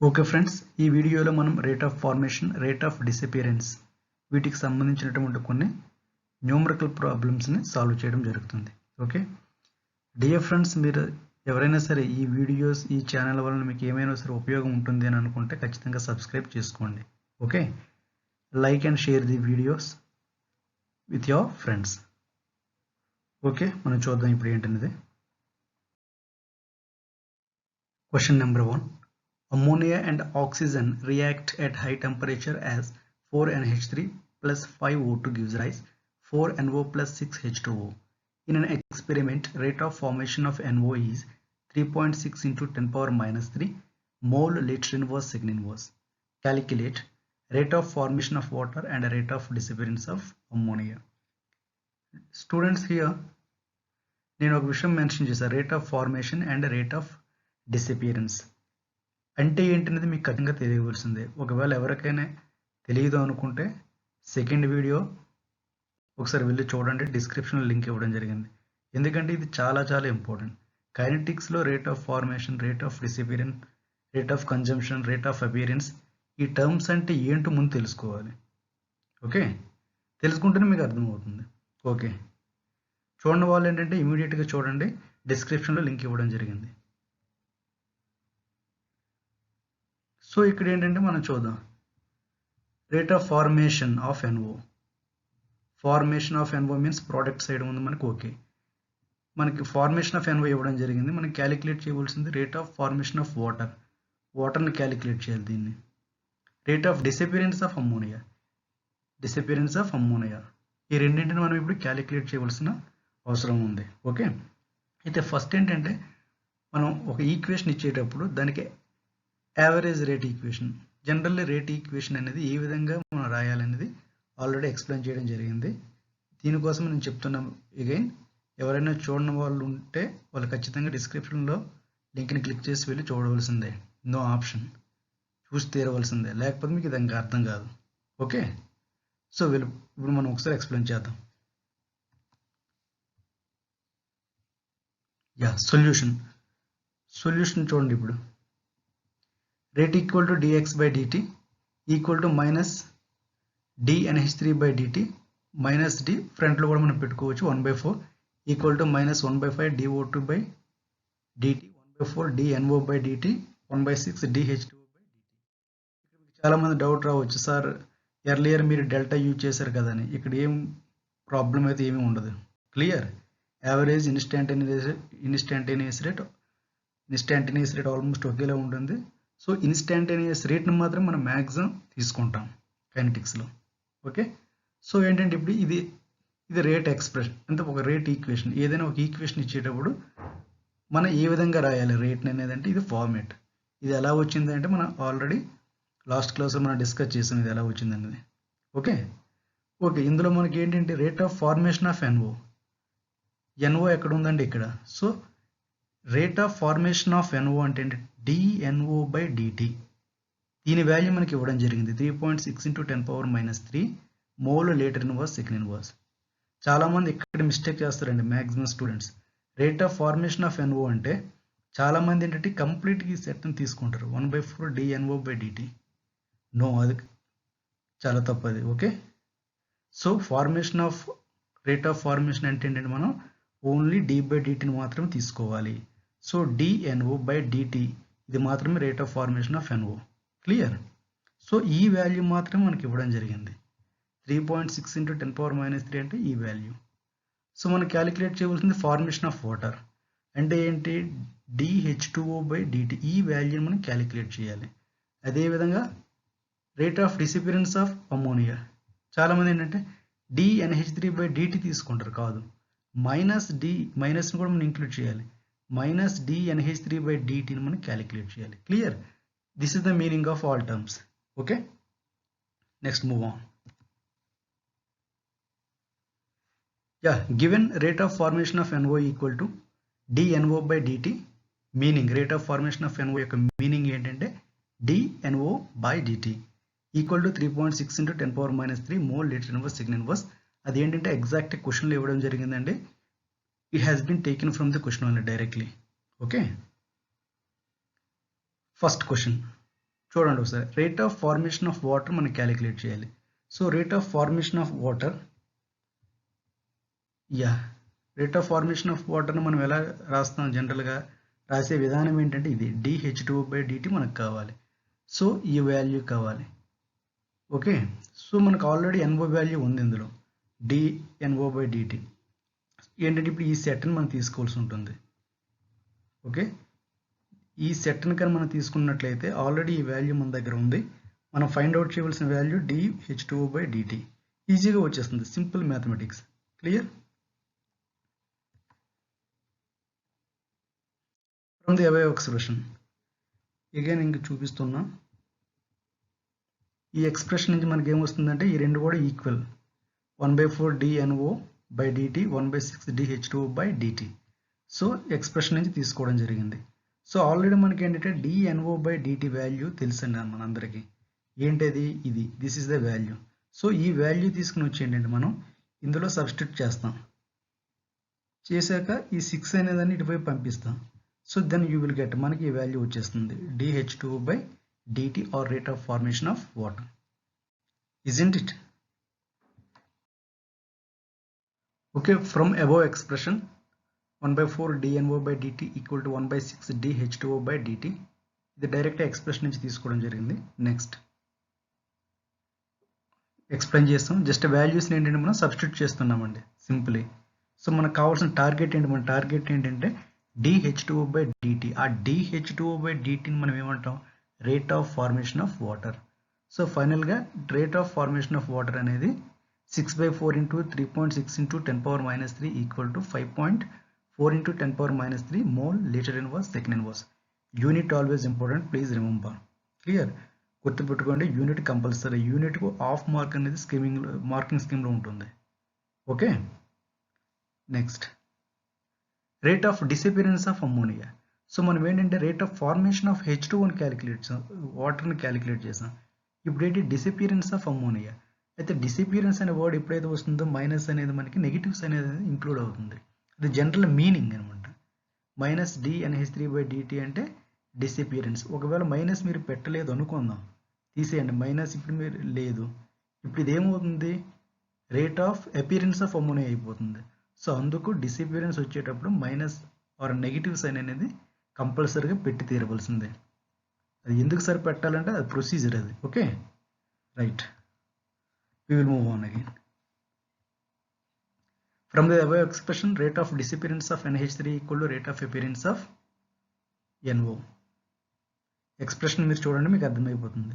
Okay friends, ఈ వీడియోలో మనం rate of formation, rate of disappearance వీటికి సంబంధించినటువంటి కొన్ని న్యూమరికల్ ప్రాబ్లమ్స్ని సాల్వ్ చేయడం జరుగుతుంది. ఓకే డియర్ ఫ్రెండ్స్, మీరు ఎవరైనా సరే ఈ వీడియోస్ ఈ ఛానల్ వలన మీకు ఏమైనా సరే ఉపయోగం ఉంటుంది అని అనుకుంటే ఖచ్చితంగా సబ్స్క్రైబ్ చేసుకోండి. Okay, like and share the videos with your friends. Okay, మనం చూద్దాం ఇప్పుడు ఏంటనేది. Question number 1. Ammonia and oxygen react at high temperature as 4NH3 plus 5O2 gives rise 4NO plus 6H2O. In an experiment, rate of formation of NO is 3.6 into 10 power minus 3 mole liter inverse second inverse. Calculate rate of formation of water and rate of disappearance of ammonia. Students, here నేను ఒక విషయం mention చేశాను, rate of formation and rate of disappearance అంటే ఏంటనేది మీకు ఖచ్చితంగా తెలియవలసిందే. ఒకవేళ ఎవరికైనా తెలియదు అనుకుంటే సెకండ్ వీడియో ఒకసారి వెళ్ళి చూడండి, డిస్క్రిప్షన్లో లింక్ ఇవ్వడం జరిగింది. ఎందుకంటే ఇది చాలా చాలా ఇంపార్టెంట్. కైనెటిక్స్లో rate of formation, rate of disappearance, rate of consumption, rate of appearance, ఈ టర్మ్స్ అంటే ఏంటో ముందు తెలుసుకోవాలి. ఓకే, తెలుసుకుంటేనే మీకు అర్థమవుతుంది. ఓకే, చూడండి వాళ్ళు ఏంటంటే ఇమీడియట్గా చూడండి, డిస్క్రిప్షన్లో లింక్ ఇవ్వడం జరిగింది. సో ఇక్కడ ఏంటంటే మనం చూద్దాం, rate of formation of NO. Formation of NO means product side ఉంది మనకు. ఓకే, మనకి ఫార్మేషన్ ఆఫ్ ఎన్ఓ ఇవ్వడం జరిగింది. మనకి క్యాలిక్యులేట్ చేయవలసింది rate of formation of water. వాటర్ని క్యాలిక్యులేట్ చేయాలి దీన్ని. Rate of disappearance of ammonia, disappearance of ammonia, ఈ రెండింటిని మనం ఇప్పుడు క్యాలిక్యులేట్ చేయవలసిన అవసరం ఉంది. ఓకే, అయితే ఫస్ట్ ఏంటంటే మనం ఒక ఈక్వేషన్ ఇచ్చేటప్పుడు దానికి average rate equation, generally rate equation అనేది ఏ విధంగా మనం రాయాలనేది ఆల్రెడీ ఎక్స్ప్లెయిన్ చేయడం జరిగింది. దీనికోసం నేను చెప్తున్నాను అగైన్. ఎవరైనా చూడని వాళ్ళు ఉంటే వాళ్ళు ఖచ్చితంగా డిస్క్రిప్షన్లో లింక్ని క్లిక్ చేసి వెళ్ళి చూడవలసిందే. నో ఆప్షన్, చూసి తీరవలసిందే, లేకపోతే మీకు ఇది ఇంకా అర్థం కాదు. ఓకే, సో ఇప్పుడు మనం ఒకసారి ఎక్స్ప్లెయిన్ చేద్దాం. సొల్యూషన్ చూడండి. ఇప్పుడు rate equal to dx by dt equal to minus dNH3 by dt minus d ఫ్రంట్లో కూడా మనం పెట్టుకోవచ్చు 1/4 equal to minus 1/5 dO2 by dt 1/4 dNO by dt 1/6 dH2O by dt. చాలా మంది డౌట్ రావచ్చు, సార్ ఎర్లియర్ మీరు డెల్టా యూజ్ చేశారు కదా అని. ఇక్కడ ఏం ప్రాబ్లం అయితే ఏమీ ఉండదు. Clear. Average instantaneous rate almost ఒకేలా ఉంటుంది. సో ఇన్స్టాంటేనియస్ రేట్ని మాత్రం మనం మ్యాక్సిమం తీసుకుంటాం కైనెటిక్స్లో. ఓకే, సో ఏంటంటే ఇప్పుడు ఇది రేట్ ఎక్స్ప్రెషన్ అంటే ఒక రేట్ ఈక్వేషన్. ఏదైనా ఒక ఈక్వేషన్ ఇచ్చేటప్పుడు మనం ఏ విధంగా రాయాలి రేట్ని అనేది అంటే ఇది ఫార్మేట్. ఇది ఎలా వచ్చింది అంటే మనం ఆల్రెడీ లాస్ట్ క్లాస్లో మనం డిస్కస్ చేసాం ఇది ఎలా వచ్చింది అనేది. ఓకే, ఇందులో మనకి ఏంటంటే rate of formation of NO ఎక్కడ ఉందండి ఇక్కడ. So rate of formation of NO అంటే dNO by dt. దీని వాల్యూ మనకి ఇవ్వడం జరిగింది 3.6 into 10 power minus 3 mole litre inverse second inverse. చాలామంది ఇక్కడ మిస్టేక్ చేస్తారండి maximum students. Rate of formation of NO అంటే చాలామంది ఏంటంటే కంప్లీట్గా ఈ సెట్ని తీసుకుంటారు 1/4 dNO by dt. నో, అది చాలా తప్పది. Okay, so rate of formation అంటే ఏంటంటే మనం ఓన్లీ d/dtని మాత్రమే తీసుకోవాలి. సో dNO by dt ఇది మాత్రమే rate of formation of NO. Clear. So ఈ వాల్యూ మాత్రమే మనకి ఇవ్వడం జరిగింది 3.6 into 10 power minus 3 అంటే ఈ వాల్యూ. సో మనం క్యాలిక్యులేట్ చేయవలసింది ఫార్మేషన్ ఆఫ్ వాటర్ అంటే ఏంటి dH2O by dt. ఈ వాల్యూని మనం క్యాలిక్యులేట్ చేయాలి. అదేవిధంగా rate of disappearance of ammonia, చాలామంది ఏంటంటే dNH3 by dt తీసుకుంటారు. కాదు, మైనస్ని కూడా మనం ఇంక్లూడ్ చేయాలి. మైనస్ dNH3 by dtని మనం క్యాలిక్యులేట్ చేయాలి. Clear. This is the meaning of all terms. Okay, next move on. Given rate of formation of NO equal to dNO by dt. Meaning, rate of formation of NO యొక్క meaning ఏంటంటే dNO by dt equal to 3.6 into 10 power minus 3 mole litre inverse second inverse. అది ఏంటంటే exact క్వశ్చన్లో ఇవ్వడం జరిగిందండి. It has been taken from the question only directly. Okay, first question, చూడండి ఒకసారి rate of formation of water మనం calculate చేయాలి. So rate of formation of water rate of formation of వాటర్ని మనం ఎలా రాస్తాం, జనరల్గా రాసే విధానం ఏంటంటే ఇది dH2/dt మనకు కావాలి. సో ఈ వాల్యూ కావాలి. ఓకే, సో మనకు ఆల్రెడీ NO వాల్యూ ఉంది ఇందులో, dNO/dt ఏంటంటే ఇప్పుడు ఈ సెట్ని మనం తీసుకోవాల్సి ఉంటుంది. ఓకే, ఈ సెట్ని కానీ మనం తీసుకున్నట్లయితే ఆల్రెడీ ఈ వాల్యూ మన దగ్గర ఉంది. మనం ఫైండ్ అవుట్ చేయవలసిన వాల్యూ dH2/dt ఈజీగా వచ్చేస్తుంది. Simple mathematics. Clear? From the above expression again ఇంక చూపిస్తున్నా. ఈ ఎక్స్ప్రెషన్ నుంచి మనకి ఏమొస్తుందంటే ఈ రెండు కూడా equal, 1/4 dNO/dt 1/6 dH2/dt. So expression నుంచి తీసుకోవడం జరిగింది. సో ఆల్రెడీ మనకి ఏంటంటే dNO/dt వాల్యూ తెలుసండి మనందరికీ. ఏంటది? ఇది, this is the value. So ఈ వాల్యూ తీసుకుని వచ్చి ఏంటంటే మనం ఇందులో సబ్స్టిట్యూట్ చేస్తాం. చేశాక ఈ 6 అనేదాన్ని ఇటువైపు పంపిస్తాం. So then you will get, మనకి ఈ వాల్యూ వచ్చేస్తుంది dH2/dt or rate of formation of water. Isn't it? Okay, from above expression 1/4 dNO/dt equal to 1/6 dH2/dt ఇది డైరెక్ట్ ఎక్స్ప్రెషన్ నుంచి తీసుకోవడం జరిగింది. నెక్స్ట్ ఎక్స్ప్లెయిన్ చేస్తాం. జస్ట్ వాల్యూస్ని ఏంటంటే మనం సబ్స్టిట్యూట్ చేస్తున్నామండి సింపుల్లీ. సో మనకు కావాల్సిన టార్గెట్ ఏంటి? మన టార్గెట్ ఏంటంటే dH2/dt. ఆ dH2/dtని మనం ఏమంటాం? Rate of formation of water. So ఫైనల్గా rate of formation of water అనేది 6/4 into 3.6 into 10⁻³ equal to 5.4 into 10⁻³ mole litre inverse second inverse. Unit always important, please remember. Clear? గుర్తుపెట్టుకోండి, యూనిట్ కంపల్సరీ. యూనిట్కు half mark అనేది marking స్కీమ్లో ఉంటుంది. Okay, next rate of disappearance of ammonia. So మనం ఏంటంటే rate of formation of H2O calculate చేసాం, వాటర్ని calculate చేసాం. ఇప్పుడు ఏంటి? డిసపిరెన్స్ ఆఫ్ అమ్మోనియా. అయితే డిసపిరెన్స్ అనే వర్డ్ ఎప్పుడైతే వస్తుందో మైనస్ అనేది మనకి నెగిటివ్స్ అనేది ఇంక్లూడ్ అవుతుంది. అది జనరల్ మీనింగ్ అనమాట. -dNH3/dt అంటే డిసపిరెన్స్. ఒకవేళ మైనస్ మీరు పెట్టలేదు అనుకుందాం, తీసేయండి మైనస్, ఇప్పుడు మీరు లేదు, ఇప్పుడు ఇది ఏమవుతుంది? Rate of appearance of ammonia అయిపోతుంది. సో అందుకు డిసపిరెన్స్ వచ్చేటప్పుడు మైనస్ ఆర్ నెగిటివ్ సైన్ అనేది కంపల్సరీగా పెట్టి తీరవలసిందే. అది ఎందుకు సరి పెట్టాలంటే అది ప్రొసీజర్ అది. Okay, right, we will move on again. From the above expression, rate of disappearance of NH3 equal to rate of appearance of NO. Expression మీరు చూడండి, మీకు అర్థమైపోతుంది.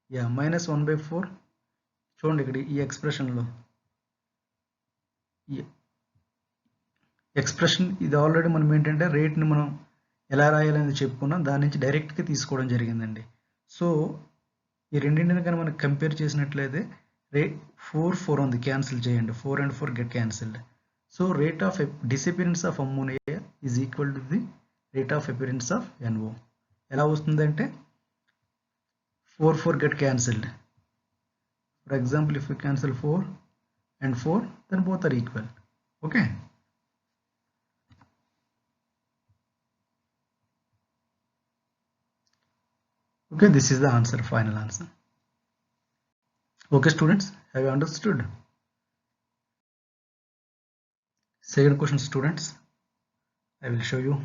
-1/4 చూడండి ఇక్కడ ఈ ఎక్స్ప్రెషన్లో ఎక్స్ప్రెషన్ ఇది ఆల్రెడీ మనం ఏంటంటే రేట్ని మనం ఎలా రాయాలని చెప్పుకున్నాం, దాని నుంచి డైరెక్ట్గా తీసుకోవడం జరిగిందండి. సో ఈ రెండింటిని కానీ మనం కంపేర్ చేసినట్లయితే 4 ఉంది, క్యాన్సిల్ చేయండి, 4 and 4 get cancelled. So rate of disappearance of ammonia is equal to the rate of appearance of NO. ఎలా వస్తుందంటే 4 get cancelled. For example if you cancel 4 and 4 then both are equal. Okay, this is the answer, final answer. Okay students, have you understood? Second question students, I will show you.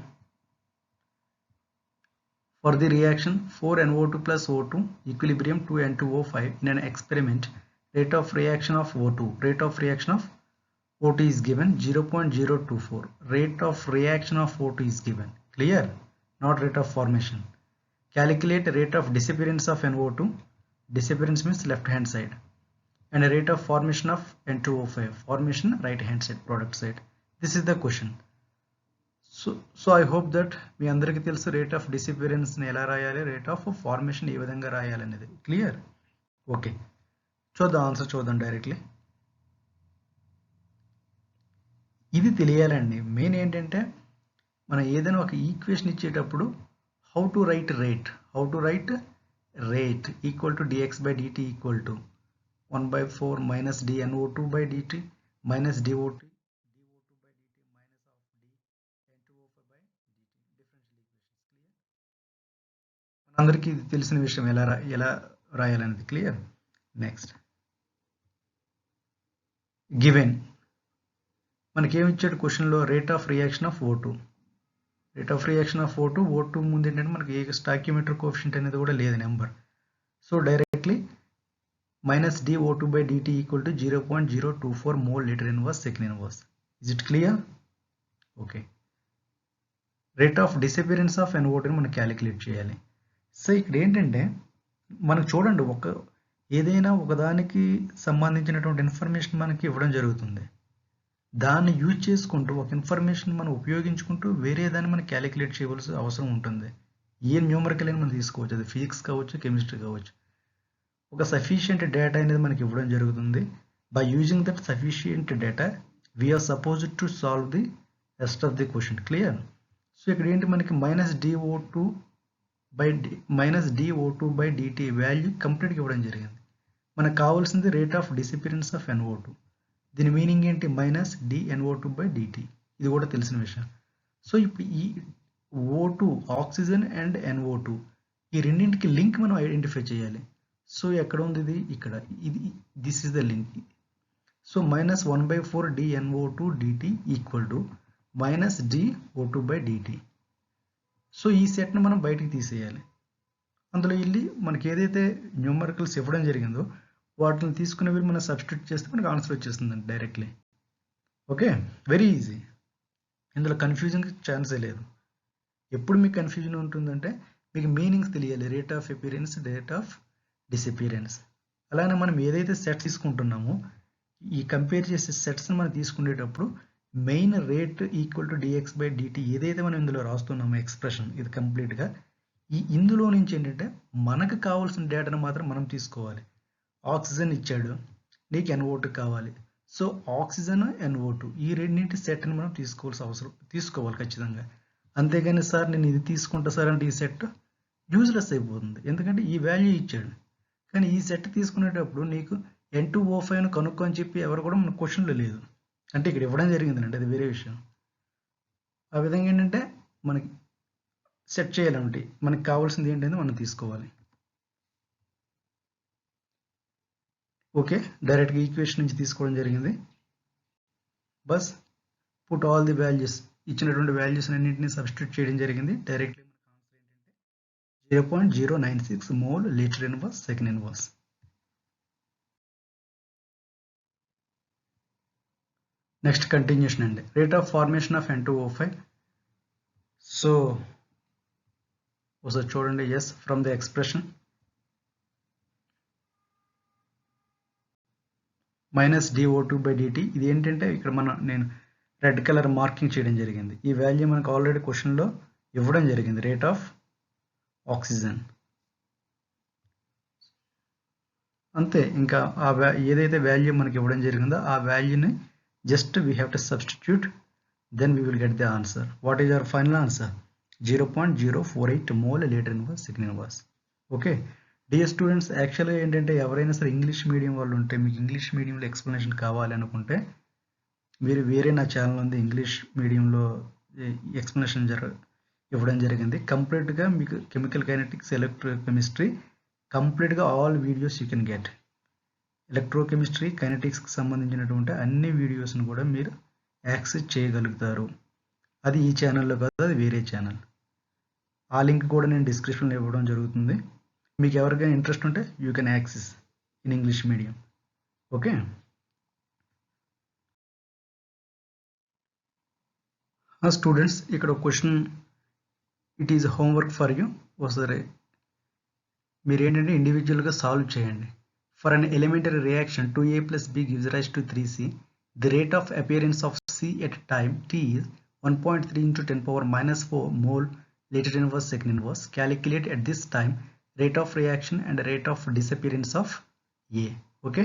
For the reaction 4NO2 plus O2 equilibrium 2N2O5 in an experiment, rate of reaction of O2 is given 0.024. Rate of reaction of O2 is given. Clear? Not rate of formation. Calculate rate of disappearance of NO2. Disappearance means left hand side. And a rate of formation of N2O5. Formation right hand side, product side. This is the question. So I hope that మీ అందరికీ తెలుసు rate of డిసపిరెన్స్ని ఎలా రాయాలి, rate of formation ఏ విధంగా రాయాలి అనేది. Clear? Okay, చూద్దాం, answer చూద్దాం directly. ఇది తెలియాలండి. మెయిన్ ఏంటంటే మనం ఏదైనా ఒక ఈక్వేషన్ ఇచ్చేటప్పుడు how to right rate equal to dx/dt equal to 1/4 minus dNO2/dt minus dO2/dt minus of dN2O5/dt. Differential equations. Clear? అందరికీ తెలిసిన విషయం ఎలా రాయాలనేది క్లియర్. నెక్స్ట్ గివెన్ మనకేమి ఇచ్చాడు క్వశ్చన్లో rate of reaction of O2. Rate of reaction of O2 ముందు ఏంటంటే మనకి ఏ స్టాక్యూమెట్రిక్ కోఎఫిషియంట్ అనేది కూడా లేదు number. So directly -dO2/dt equal to 0.024 mole litre inverse second inverse. Is it clear? Okay. Rate of disappearance of NO2 మనం calculate చేయాలి. So ఇక్కడ ఏంటంటే మనకు చూడండి, ఏదైనా ఒకదానికి సంబంధించినటువంటి ఇన్ఫర్మేషన్ మనకి ఇవ్వడం జరుగుతుంది. దాన్ని యూజ్ చేసుకుంటూ ఒక ఇన్ఫర్మేషన్ మనం ఉపయోగించుకుంటూ వేరే దాన్ని మనం క్యాలిక్యులేట్ చేయవలసిన అవసరం ఉంటుంది. ఏ న్యూమరికల్ అయినా మనం తీసుకోవచ్చు, అది ఫిజిక్స్ కావచ్చు, కెమిస్ట్రీ కావచ్చు. ఒక సఫిషియంట్ డేటా అనేది మనకి ఇవ్వడం జరుగుతుంది. By using that sufficient data we are supposed to solve the rest of the question. Clear? So ఇక్కడ ఏంటి మనకి -dO2/dt వాల్యూ కంప్లీట్గా ఇవ్వడం జరిగింది. మనకు కావాల్సింది rate of disappearance of NO2. దీని మీనింగ్ ఏంటి? -dNO2/dt. ఇది కూడా తెలిసిన విషయం. సో ఇప్పుడు ఈ O2 ఆక్సిజన్ అండ్ NO2 ఈ రెండింటికి లింక్ మనం ఐడెంటిఫై చేయాలి. సో ఎక్కడ ఉంది ఇది? ఇక్కడ. This is the link. So -1/4 dNO2/dt equal to -dO2/dt. So ఈ సెట్ను మనం బయటికి తీసేయాలి. అందులో వెళ్ళి మనకి ఏదైతే న్యూమరికల్స్ ఇవ్వడం జరిగిందో వాటిని తీసుకునే వీళ్ళు మనం సబ్స్టిట్యూట్ చేస్తే మనకు ఆన్సర్ వచ్చేస్తుందండి డైరెక్ట్లీ. Okay, very easy. ఇందులో కన్ఫ్యూజన్ ఛాన్సే లేదు. ఎప్పుడు మీకు కన్ఫ్యూజన్ ఉంటుందంటే మీకు మీనింగ్స్ తెలియాలి. Rate of appearance, rate of disappearance. అలానే మనం ఏదైతే సెట్స్ తీసుకుంటున్నామో ఈ కంపేర్ చేసే సెట్స్ని మనం తీసుకునేటప్పుడు main rate equal to dx/dt ఏదైతే మనం ఇందులో రాస్తున్నామో ఎక్స్ప్రెషన్, ఇది కంప్లీట్గా ఇందులో నుంచి ఏంటంటే మనకు కావాల్సిన డేటాను మాత్రం మనం తీసుకోవాలి. ఆక్సిజన్ ఇచ్చాడు, నీకు NO2 కావాలి. సో ఆక్సిజన్, NO2 ఈ రెండింటి సెట్ని మనం తీసుకోవాలి ఖచ్చితంగా. అంతేగాని సార్ నేను ఇది తీసుకుంటా సార్ అంటే ఈ సెట్ యూజ్లెస్ అయిపోతుంది. ఎందుకంటే ఈ వాల్యూ ఇచ్చాడు, కానీ ఈ సెట్ తీసుకునేటప్పుడు నీకు N2O5 కనుక్కో అని చెప్పి ఎవరు కూడా మన క్వశ్చన్లో లేదు. అంటే ఇక్కడ ఇవ్వడం జరిగిందండి, అది వేరే విషయం. ఆ విధంగా ఏంటంటే మనకి సెట్ చేయాలంటే మనకి కావాల్సింది ఏంటంటే మనం తీసుకోవాలి. ఓకే, డైరెక్ట్గా ఈక్వేషన్ నుంచి తీసుకోవడం జరిగింది. బస్ పుట్ ఆల్ ది వాల్యూస్, ఇచ్చినటువంటి వాల్యూస్ అన్నింటినీ సబ్స్టిట్యూట్ చేయడం జరిగింది. డైరెక్ట్లీ మనకు ఆన్సర్ ఏంటంటే 0.096 mole litre inverse second inverse. Next continuation అండి. Rate of formation of N2O5. So ఒకసారి చూడండి. Yes, from the expression -dO2/dt. ఇది ఏంటంటే ఇక్కడ నేను రెడ్ కలర్ మార్కింగ్ చేయడం జరిగింది. ఈ వాల్యూ మనకు ఆల్రెడీ క్వశ్చన్లో ఇవ్వడం జరిగింది. రేట్ ఆఫ్ ఆక్సిజన్ అంతే. ఇంకా ఏదైతే వాల్యూ మనకి ఇవ్వడం జరిగిందో ఆ వాల్యూని just we have to substitute, then we will get the answer. What is our final answer? 0.048 mole litre inverse second inverse. Okay dear students, యాక్చువల్గా ఏంటంటే ఎవరైనా సరే ఇంగ్లీష్ మీడియం వాళ్ళు ఉంటే, మీకు ఇంగ్లీష్ మీడియంలో ఎక్స్ప్లెనేషన్ కావాలి అనుకుంటే మీరు వేరే నా ఛానల్ ఉంది, ఇంగ్లీష్ మీడియంలో ఎక్స్ప్లెనేషన్ ఇవ్వడం జరిగింది. కంప్లీట్గా మీకు కెమికల్ కైనెటిక్స్, ఎలక్ట్రోకెమిస్ట్రీ కంప్లీట్గా all videos you can get. Electrochemistry, కైనెటిక్స్కి సంబంధించినటువంటి అన్ని వీడియోస్ని కూడా మీరు యాక్సెస్ చేయగలుగుతారు. అది ఈ ఛానల్లో కాదు, అది వేరే ఛానల్. ఆ లింక్ కూడా నేను డిస్క్రిప్షన్లో ఇవ్వడం జరుగుతుంది. మీకు ఎవరికైనా ఇంట్రెస్ట్ ఉంటే you can access in English medium. Okay, students ఇక్కడ ఒక question, it is homework for you. ఒకసారి మీరు ఏంటంటే ఇండివిజువల్గా సాల్వ్ చేయండి. For an elementary reaction 2A + B gives rise to 3C. The rate of appearance of C at time t is 1.3 × 10⁻⁻4 mole liter inverse second inverse. Calculate at this time rate of reaction and rate of disappearance of A. Okay,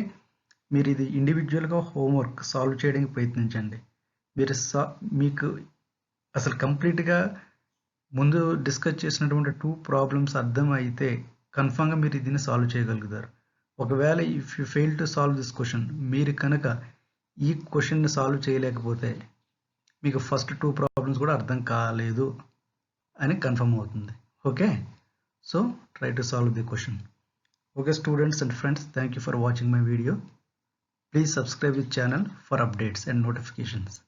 మీరు ఇది ఇండివిజువల్గా homework solve చేయడానికి ప్రయత్నించండి. మీకు అసలు కంప్లీట్గా ముందు discuss చేసినటువంటి 2 ప్రాబ్లమ్స్ అర్థం అయితే కన్ఫామ్గా మీరు దీన్ని సాల్వ్ చేయగలుగుతారు. ఒకవేళ if you fail to solve this question, మీరు కనుక ఈ క్వశ్చన్ని సాల్వ్ చేయలేకపోతే మీకు ఫస్ట్ 2 ప్రాబ్లమ్స్ కూడా అర్థం కాలేదు అని కన్ఫర్మ్ అవుతుంది. Okay, So try to solve the question. Okay students and friends, thank you for watching my video. Please subscribe the channel for updates and notifications.